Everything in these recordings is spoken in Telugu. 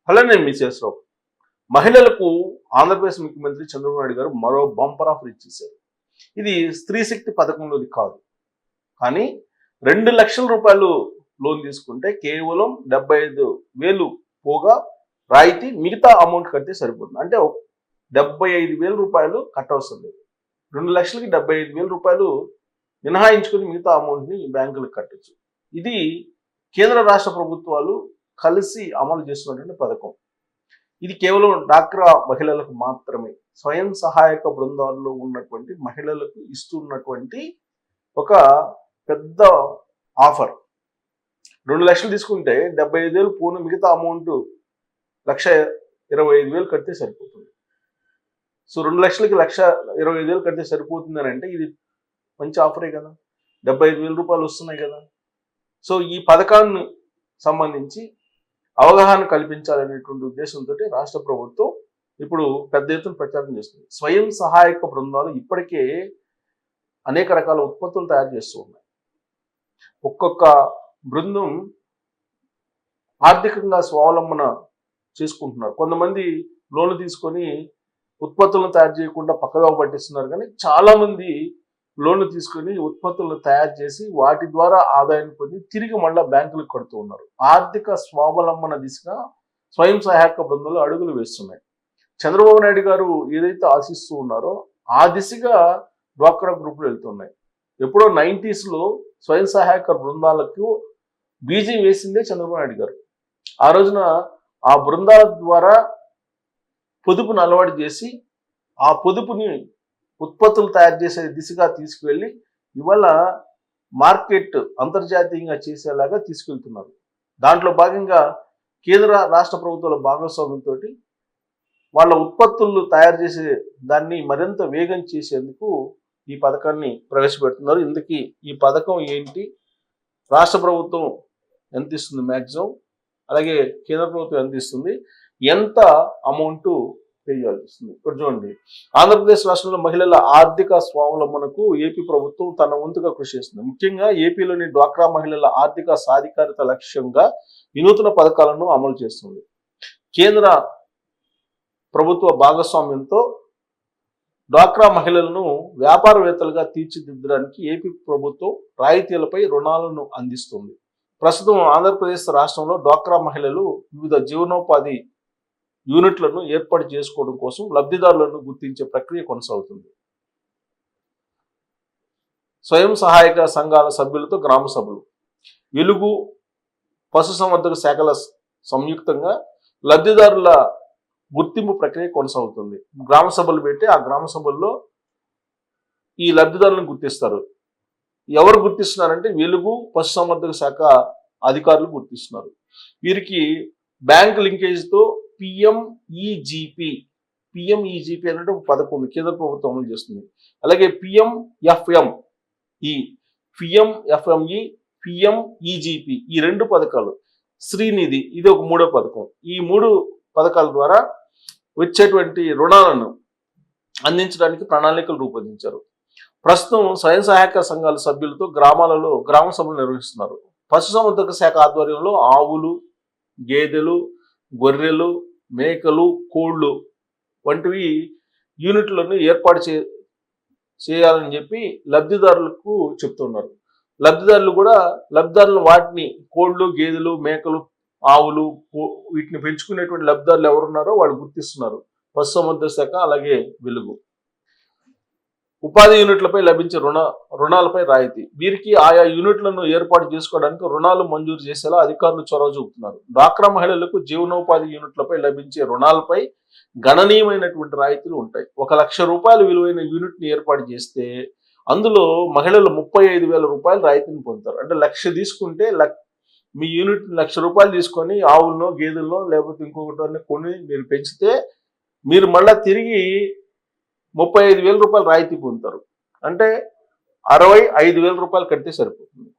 హలో, నేను మిసెస్ రావు. మహిళలకు ఆంధ్రప్రదేశ్ ముఖ్యమంత్రి చంద్రబాబు నాయుడు గారు మరో బంపర్ ఆఫర్ ఇచ్చేశారు. ఇది స్త్రీ శక్తి పథకంలోది కాదు, కానీ 2 లక్షల రూపాయలు లోన్ తీసుకుంటే కేవలం 75,000 పోగా రాయితీ, మిగతా అమౌంట్ కడితే సరిపోతుంది. అంటే 75,000 రూపాయలు కట్టవలసిన లేదు. 2 లక్షలకి 75,000 రూపాయలు మినహాయించుకుని మిగతా అమౌంట్ని బ్యాంకులకు కట్టచ్చు. ఇది కేంద్ర రాష్ట్ర ప్రభుత్వాలు కలిసి అమలు చేస్తున్నటువంటి పథకం. ఇది కేవలం డ్వాక్రా మహిళలకు మాత్రమే, స్వయం సహాయక బృందాల్లో ఉన్నటువంటి మహిళలకు ఇస్తున్నటువంటి ఒక పెద్ద ఆఫర్. 2 లక్షలు తీసుకుంటే 75,000 పోను, మిగతా అమౌంట్ 1,25,000 కడితే సరిపోతుంది. సో 2 లక్షలకి 1,25,000 కడితే సరిపోతుంది అని అంటే ఇది మంచి ఆఫరే కదా, 75,000 రూపాయలు వస్తున్నాయి కదా. సో ఈ పథకాన్ని సంబంధించి అవగాహన కల్పించాలనేటువంటి ఉద్దేశంతో రాష్ట్ర ప్రభుత్వం ఇప్పుడు పెద్ద ఎత్తున ప్రచారం చేస్తుంది. స్వయం సహాయక బృందాలు ఇప్పటికే అనేక రకాల ఉత్పత్తులు తయారు చేస్తూ ఉన్నాయి. ఒక్కొక్క బృందం ఆర్థికంగా స్వావలంబన చేసుకుంటున్నారు. కొంతమంది లోన్లు తీసుకొని ఉత్పత్తులను తయారు చేయకుండా పక్కగా పట్టిస్తున్నారు, కానీ చాలామంది లోన్లు తీసుకొని ఉత్పత్తులను తయారు చేసి వాటి ద్వారా ఆదాయాన్ని పొంది తిరిగి మళ్ళీ బ్యాంకులకు కడుతూ ఉన్నారు. ఆర్థిక స్వావలంబన దిశగా స్వయం సహాయక బృందాలు అడుగులు వేస్తున్నాయి. చంద్రబాబు నాయుడు గారు ఏదైతే ఆశిస్తూ ఉన్నారో ఆ దిశగా డ్వాక్రా గ్రూపులు వెళ్తున్నాయి. ఎప్పుడో 90s స్వయం సహాయక బృందాలకు బీజం వేసిందే చంద్రబాబు నాయుడు గారు. ఆ రోజున ఆ బృందాల ద్వారా పొదుపును అలవాటు చేసి ఆ పొదుపుని ఉత్పత్తులు తయారు చేసే దిశగా తీసుకువెళ్ళి ఇవాళ మార్కెట్ అంతర్జాతీయంగా చేసేలాగా తీసుకెళ్తున్నారు. దాంట్లో భాగంగా కేంద్ర రాష్ట్ర ప్రభుత్వాల భాగస్వామ్యంతో వాళ్ళ ఉత్పత్తులు తయారు చేసే దాన్ని మరింత వేగం చేసేందుకు ఈ పథకాన్ని ప్రవేశపెడుతున్నారు. ఇందుకీ ఈ పథకం ఏంటి, రాష్ట్ర ప్రభుత్వం ఎంత ఇస్తుంది మ్యాక్సిమం, అలాగే కేంద్ర ప్రభుత్వం ఎంత ఇస్తుంది, ఎంత అమౌంట్ పే చేయాల్సి వస్తుంది. ఇప్పుడు చూడండి, ఆంధ్రప్రదేశ్ రాష్ట్రంలో మహిళల ఆర్థిక స్వావలంబనకు ఏపీ ప్రభుత్వం తన వంతుగా కృషి చేస్తుంది. ముఖ్యంగా ఏపీలోని డ్వాక్రా మహిళల ఆర్థిక సాధికారత లక్ష్యంగా వినూత్న పథకాలను అమలు చేస్తుంది. కేంద్ర ప్రభుత్వ భాగస్వామ్యంతో డ్వాక్రా మహిళలను వ్యాపారవేత్తలుగా తీర్చిదిద్దడానికి ఏపీ ప్రభుత్వం రాయితీలపై రుణాలను అందిస్తుంది. ప్రస్తుతం ఆంధ్రప్రదేశ్ రాష్ట్రంలో డ్వాక్రా మహిళలు వివిధ జీవనోపాధి యూనిట్లను ఏర్పాటు చేసుకోవడం కోసం లబ్ధిదారులను గుర్తించే ప్రక్రియ కొనసాగుతుంది. స్వయం సహాయక సంఘాల సభ్యులతో గ్రామ సభలు, వెలుగు, పశుసంవర్ధక శాఖల సంయుక్తంగా లబ్ధిదారుల గుర్తింపు ప్రక్రియ కొనసాగుతుంది. గ్రామ సభలు పెట్టి ఆ గ్రామ సభల్లో ఈ లబ్ధిదారులను గుర్తిస్తారు. ఎవరు గుర్తిస్తున్నారంటే వెలుగు, పశుసంవర్ధక శాఖ అధికారులు గుర్తిస్తున్నారు. వీరికి బ్యాంక్ లింకేజ్తో పిఎంఈజీపీ అనేది ఒక పథకం ఉంది, కేంద్ర ప్రభుత్వం అమలు చేస్తుంది. అలాగే పిఎంఎఫ్ఎంఈ, పిఎంఈజీపీ ఈ 2 పథకాలు, శ్రీనిధి ఇది ఒక 3వ పథకం. ఈ 3 పథకాల ద్వారా వచ్చేటువంటి రుణాలను అందించడానికి ప్రణాళికలు రూపొందించారు. ప్రస్తుతం స్వయం సహాయక సంఘాల సభ్యులతో గ్రామాలలో గ్రామ సభలు నిర్వహిస్తున్నారు. పశుసంవర్ధక శాఖ ఆధ్వర్యంలో ఆవులు, గేదెలు, గొర్రెలు, మేకలు, కోళ్ళు వంటివి యూనిట్లను ఏర్పాటు చేయాలని చెప్పి లబ్ధిదారులకు చెప్తున్నారు. లబ్ధిదారులు వాటిని కోళ్ళు, గేదెలు, మేకలు, ఆవులు వీటిని పెంచుకునేటువంటి లబ్ధిదారులు ఎవరున్నారో వాళ్ళు గుర్తిస్తున్నారు. పశుసంవర్ధక శాఖ అలాగే వెలుగు. ఉపాధి యూనిట్లపై లభించే రుణాలపై రాయితీ, వీరికి ఆయా యూనిట్లను ఏర్పాటు చేసుకోవడానికి రుణాలు మంజూరు చేసేలా అధికారులు చొరవ చూపుతున్నారు. డ్వాక్రా మహిళలకు జీవనోపాధి యూనిట్లపై లభించే రుణాలపై గణనీయమైనటువంటి రాయితీలు ఉంటాయి. 1,00,000 రూపాయల విలువైన యూనిట్ని ఏర్పాటు చేస్తే అందులో మహిళలు 35,000 రూపాయలు రాయితీని పొందుతారు. అంటే 1,00,000 తీసుకుంటే మీ యూనిట్ 1,00,000 రూపాయలు తీసుకొని ఆవులను, గేదెలను లేకపోతే ఇంకొకటి కొని మీరు పెంచితే మీరు మళ్ళీ తిరిగి 35,000 రూపాయలు రాయితీ పొందుతారు. అంటే 65,000 రూపాయలు కడితే సరిపోతుంది.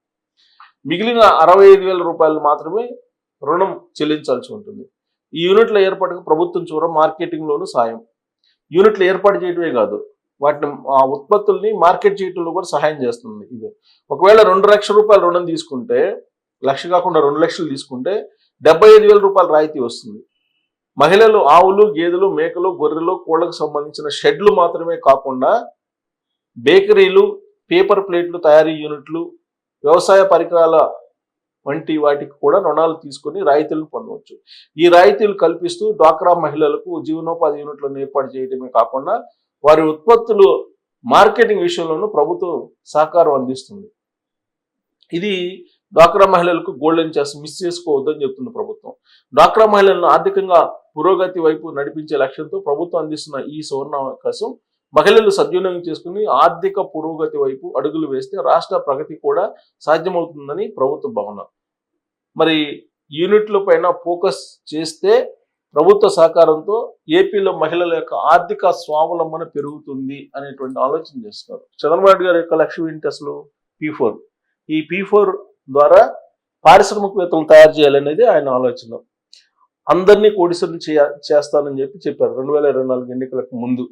మిగిలిన 65,000 రూపాయలు మాత్రమే రుణం చెల్లించాల్సి ఉంటుంది. ఈ యూనిట్ల ఏర్పాటుకు ప్రభుత్వం చూడ మార్కెటింగ్లోనూ సాయం. యూనిట్లు ఏర్పాటు చేయడమే కాదు, వాటిని ఆ ఉత్పత్తుల్ని మార్కెట్ చేయడంలో కూడా సహాయం చేస్తుంది. ఇది ఒకవేళ 2 లక్షల రూపాయలు రుణం తీసుకుంటే, 1,00,000 కాకుండా 2 లక్షలు తీసుకుంటే 75,000 రూపాయలు రాయితీ వస్తుంది. మహిళలు ఆవులు, గేదెలు, మేకలు, గొర్రెలు, కోళ్లకు సంబంధించిన షెడ్లు మాత్రమే కాకుండా బేకరీలు, పేపర్ ప్లేట్లు తయారీ యూనిట్లు, వ్యవసాయ పరికరాల వంటి వాటికి కూడా రుణాలు తీసుకొని రాయితీలను పొందవచ్చు. ఈ రాయితీలు కల్పిస్తూ డ్వాక్రా మహిళలకు జీవనోపాధి యూనిట్లను ఏర్పాటు చేయడమే కాకుండా వారి ఉత్పత్తులు మార్కెటింగ్ విషయంలోనూ ప్రభుత్వం సహకారం అందిస్తుంది. ఇది డ్వాక్రా మహిళలకు గోల్డెన్ ఛాన్స్, మిస్ చేసుకోవద్దని చెప్తుంది ప్రభుత్వం. డ్వాక్రా మహిళలను ఆర్థికంగా పురోగతి వైపు నడిపించే లక్ష్యంతో ప్రభుత్వం అందిస్తున్న ఈ సువర్ణ అవకాశం మహిళలు సద్వినియోగం చేసుకుని ఆర్థిక పురోగతి వైపు అడుగులు వేస్తే రాష్ట్ర ప్రగతి కూడా సాధ్యమవుతుందని ప్రభుత్వ భావన. మరి యూనిట్ల పైన ఫోకస్ చేస్తే ప్రభుత్వ సహకారంతో ఏపీలో మహిళల యొక్క ఆర్థిక స్వావలంబన పెరుగుతుంది అనేటువంటి ఆలోచన చేస్తున్నారు. చంద్రబాబు నాయుడు గారి యొక్క లక్ష్యం ఏంటి అసలు? P4. ఈ P4 ద్వారా పారిశ్రామికవేత్తలు తయారు చేయాలనేది ఆయన ఆలోచన. అందరినీ కోడిసర్లు చేస్తానని చెప్పారు 2024 ఎన్నికలకు ముందు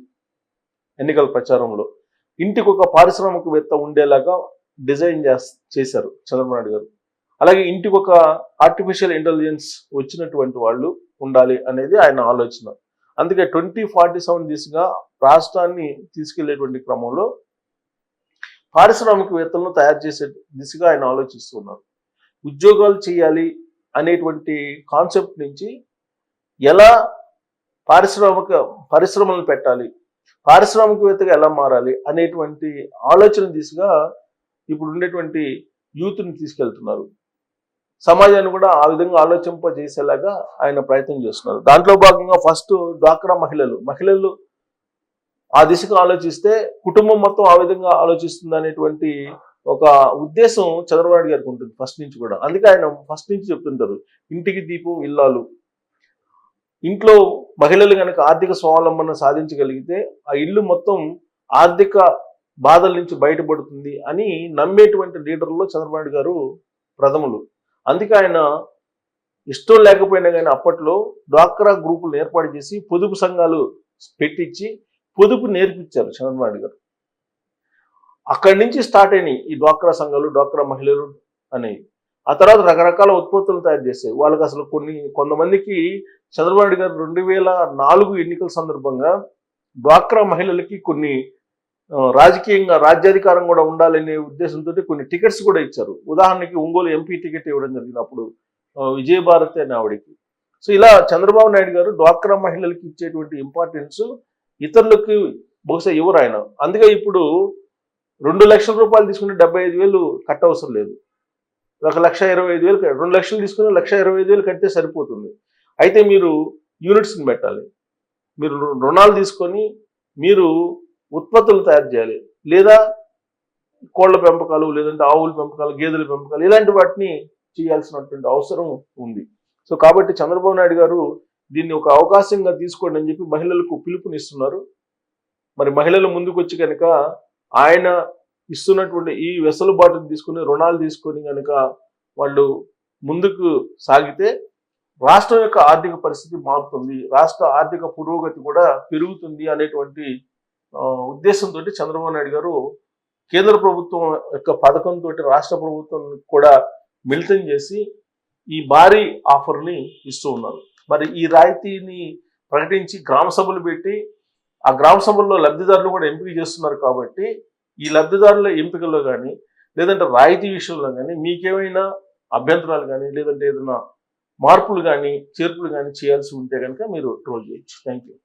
ఎన్నికల ప్రచారంలో. ఇంటికి ఒక పారిశ్రామికవేత్త ఉండేలాగా డిజైన్ చేశారు చంద్రబాబు నాయుడు గారు. అలాగే ఇంటికి ఒక ఆర్టిఫిషియల్ ఇంటెలిజెన్స్ వచ్చినటువంటి వాళ్ళు ఉండాలి అనేది ఆయన ఆలోచన. అందుకే 2047 దిశగా రాష్ట్రాన్ని తీసుకెళ్లేటువంటి క్రమంలో పారిశ్రామికవేత్తలను తయారు చేసే దిశగా ఆయన ఆలోచిస్తున్నారు. ఉద్యోగాలు చేయాలి అనేటువంటి కాన్సెప్ట్ నుంచి ఎలా పరిశ్రమలను పెట్టాలి, పారిశ్రామికవేత్తగా ఎలా మారాలి అనేటువంటి ఆలోచన దిశగా ఇప్పుడు ఉండేటువంటి యూత్ని తీసుకెళ్తున్నారు. సమాజాన్ని కూడా ఆ విధంగా ఆలోచింపజేసేలాగా ఆయన ప్రయత్నం చేస్తున్నారు. దాంట్లో భాగంగా ఫస్ట్ డ్వాక్రా మహిళలు ఆ దిశగా ఆలోచిస్తే కుటుంబం మొత్తం ఆ విధంగా ఆలోచిస్తుంది అనేటువంటి ఒక ఉద్దేశం చంద్రబాబు నాయుడు గారికి ఉంటుంది ఫస్ట్ నుంచి కూడా. అందుకే ఆయన ఫస్ట్ నుంచి చెప్తుంటారు, ఇంటికి దీపం ఇల్లాలు. ఇంట్లో మహిళలు కనుక ఆర్థిక స్వావలంబన సాధించగలిగితే ఆ ఇల్లు మొత్తం ఆర్థిక బాధల నుంచి బయటపడుతుంది అని నమ్మేటువంటి లీడర్లో చంద్రబాబు నాయుడు గారు ప్రథములు. అందుకే ఆయన ఇష్టం లేకపోయినా కానీ అప్పట్లో డ్వాక్రా గ్రూపులు ఏర్పాటు చేసి పొదుపు సంఘాలు పెట్టించి పొదుపు నేర్పించారు చంద్రబాబు నాయుడు గారు. అక్కడి నుంచి స్టార్ట్ అయినాయి ఈ డ్వాక్రా సంఘాలు, డ్వాక్రా మహిళలు అనేవి. ఆ తర్వాత రకరకాల ఉత్పత్తులు తయారు చేసాయి. వాళ్ళకి అసలు కొంతమందికి చంద్రబాబు నాయుడు గారు 2004 ఎన్నికల సందర్భంగా డ్వాక్రా మహిళలకి కొన్ని రాజకీయంగా రాజ్యాధికారం కూడా ఉండాలనే ఉద్దేశంతో కొన్ని టికెట్స్ కూడా ఇచ్చారు. ఉదాహరణకి ఒంగోలు ఎంపీ టికెట్ ఇవ్వడం జరిగింది అప్పుడు విజయభారతి అనే ఆవిడకి. సో ఇలా చంద్రబాబు నాయుడు గారు డ్వాక్రా మహిళలకి ఇచ్చేటువంటి ఇంపార్టెన్స్ ఇతరులకి బహుశా ఇవ్వరు ఆయన. అందుకే ఇప్పుడు 2 లక్షల రూపాయలు తీసుకుని 75,000 కట్టవసరం లేదు. 1,25,000, 2 లక్షలు తీసుకుని 1,25,000 కడితే సరిపోతుంది. అయితే మీరు యూనిట్స్ని పెట్టాలి, మీరు రుణాలు తీసుకొని మీరు ఉత్పత్తులు తయారు చేయాలి, లేదా కోళ్ల పెంపకాలు, లేదంటే ఆవుల పెంపకాలు, గేదెల పెంపకాలు, ఇలాంటి వాటిని చేయాల్సినటువంటి అవసరం ఉంది. సో కాబట్టి చంద్రబాబు నాయుడు గారు దీన్ని ఒక అవకాశంగా తీసుకోండి అని చెప్పి మహిళలకు పిలుపునిస్తున్నారు. మరి మహిళలు ముందుకు వచ్చి కనుక ఆయన ఇస్తున్నటువంటి ఈ వెసులుబాటును తీసుకుని రుణాలు తీసుకొని కనుక వాళ్ళు ముందుకు సాగితే రాష్ట్రం యొక్క ఆర్థిక పరిస్థితి మారుతుంది, రాష్ట్ర ఆర్థిక పురోగతి కూడా పెరుగుతుంది అనేటువంటి ఉద్దేశంతో చంద్రబాబు నాయుడు గారు కేంద్ర ప్రభుత్వం యొక్క పథకంతో రాష్ట్ర ప్రభుత్వం కూడా మిళితం చేసి ఈ భారీ ఆఫర్ని ఇస్తూ ఉన్నారు. మరి ఈ రాయితీని ప్రకటించి గ్రామ సభలు పెట్టి ఆ గ్రామ సభల్లో లబ్ధిదారులు కూడా ఎంపిక చేస్తున్నారు. కాబట్టి ఈ లబ్ధిదారుల ఎంపికల్లో కానీ లేదంటే రాయితీ విషయంలో కానీ మీకేమైనా అభ్యంతరాలు కానీ లేదంటే ఏదైనా మార్పులు కానీ చేర్పులు కానీ చేయాల్సి ఉంటే కనుక మీరు ట్రోల్ చేయొచ్చు. Thank you.